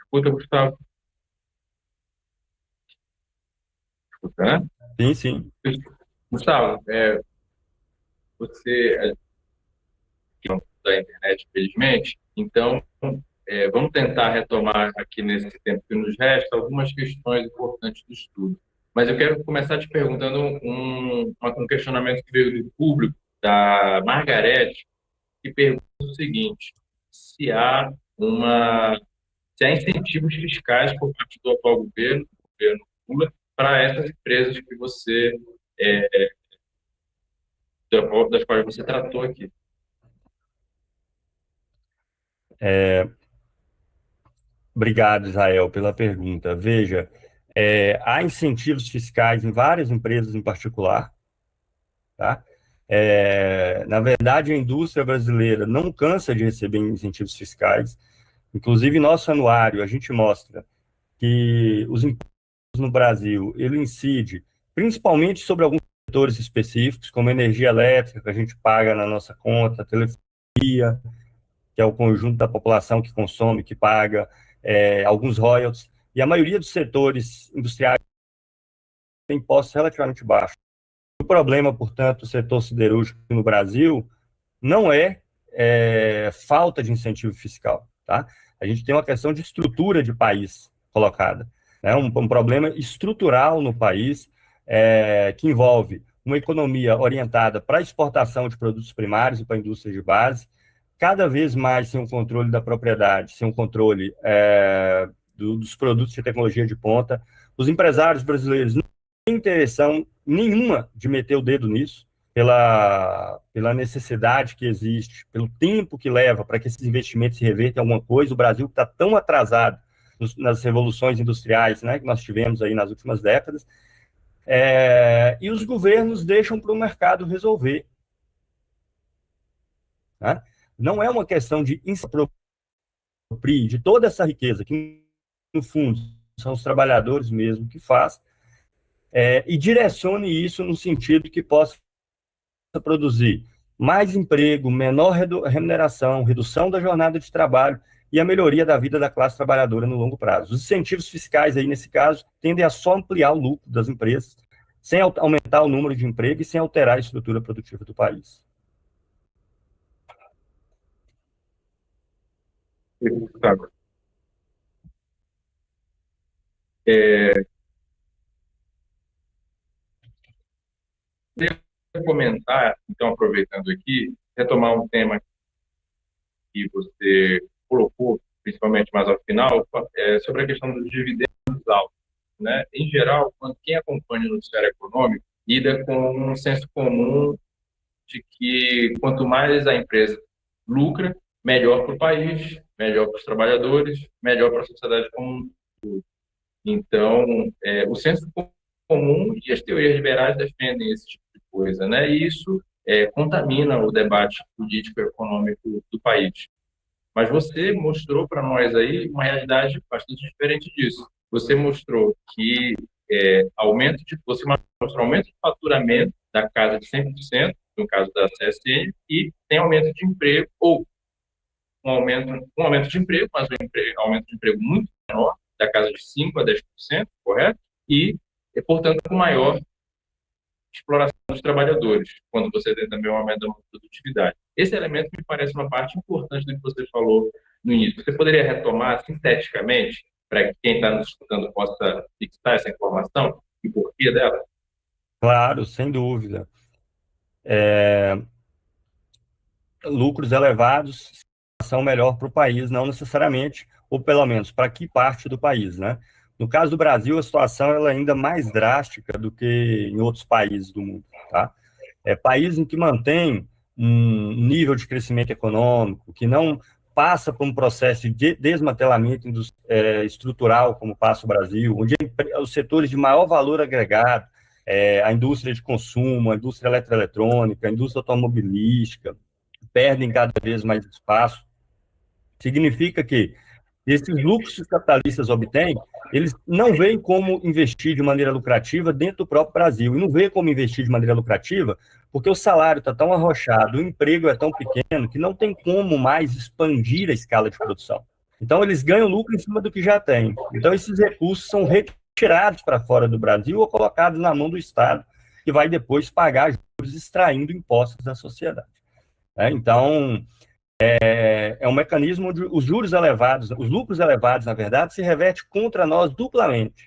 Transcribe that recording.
Escuta, Gustavo. Escuta, né? Sim, sim. Gustavo, você é da internet, infelizmente, então vamos tentar retomar aqui nesse tempo que nos resta algumas questões importantes do estudo. Mas eu quero começar te perguntando um questionamento que veio do público, da Margarete, que pergunta o seguinte: se há uma, se há incentivos fiscais por parte do atual governo, do governo Lula, para essas empresas que você é, das quais você tratou aqui. Obrigado, Israel, pela pergunta. Veja, há incentivos fiscais em várias empresas em particular, tá? Na verdade, a indústria brasileira não cansa de receber incentivos fiscais. Inclusive, nosso anuário, a gente mostra que os impostos no Brasil, ele incide principalmente sobre alguns setores específicos, como energia elétrica, que a gente paga na nossa conta, telefonia, que é o conjunto da população que consome, que paga, alguns royalties, e a maioria dos setores industriais tem impostos relativamente baixos. O problema, portanto, do setor siderúrgico no Brasil não é falta de incentivo fiscal, tá? A gente tem uma questão de estrutura de país colocada, né? Um problema estrutural no país que envolve uma economia orientada para a exportação de produtos primários e para a indústria de base, cada vez mais sem o controle da propriedade, sem o controle dos produtos de tecnologia de ponta. Os empresários brasileiros não têm intenção nenhuma de meter o dedo nisso, pela necessidade que existe, pelo tempo que leva para que esses investimentos se revertam em alguma coisa. O Brasil está tão atrasado nas revoluções industriais, né, que nós tivemos aí nas últimas décadas, e os governos deixam para o mercado resolver. Né? Não é uma questão de aproprie de toda essa riqueza, que no fundo são os trabalhadores mesmo que faz, e direcione isso no sentido que possa produzir mais emprego, menor remuneração, redução da jornada de trabalho e a melhoria da vida da classe trabalhadora no longo prazo. Os incentivos fiscais aí, nesse caso, tendem a só ampliar o lucro das empresas, sem aumentar o número de emprego e sem alterar a estrutura produtiva do país. Gustavo. É, Devo comentar, então, aproveitando aqui, retomar um tema que você colocou, principalmente mais ao final, sobre a questão dos dividendos altos, né? Em geral, quem acompanha o noticiário econômico lida com um senso comum de que quanto mais a empresa lucra, melhor para o país, melhor para os trabalhadores, melhor para a sociedade como um. Então, o senso comum e as teorias liberais defendem esse tipo de coisa, né? E isso contamina o debate político-econômico do país. Mas você mostrou para nós aí uma realidade bastante diferente disso. Você mostrou que você mostrou aumento de faturamento da casa de 100%, no caso da CSN, e tem aumento de emprego, ou um aumento de emprego, mas aumento de emprego muito menor, da casa de 5% a 10%, correto? E, portanto, com maior exploração dos trabalhadores, quando você tem também um aumento da produtividade. Esse elemento me parece uma parte importante do que você falou no início. Você poderia retomar sinteticamente, para que quem está nos escutando possa fixar essa informação e porquê dela? Claro, sem dúvida. Lucros elevados são melhor para o país, não necessariamente, ou pelo menos para que parte do país, né? No caso do Brasil, a situação ela é ainda mais drástica do que em outros países do mundo, tá? País em que mantém um nível de crescimento econômico, que não passa por um processo de desmantelamento estrutural, como passa o Brasil, onde os setores de maior valor agregado, a indústria de consumo, a indústria eletroeletrônica, a indústria automobilística, perdem cada vez mais espaço, significa que esses lucros que os capitalistas obtêm, eles não veem como investir de maneira lucrativa dentro do próprio Brasil. E não veem como investir de maneira lucrativa porque o salário está tão arrochado, o emprego é tão pequeno, que não tem como mais expandir a escala de produção. Então, eles ganham lucro em cima do que já tem. Então, esses recursos são retirados para fora do Brasil ou colocados na mão do Estado, que vai depois pagar juros extraindo impostos da sociedade. Então, é um mecanismo onde os juros elevados, os lucros elevados, na verdade, se reverte contra nós duplamente.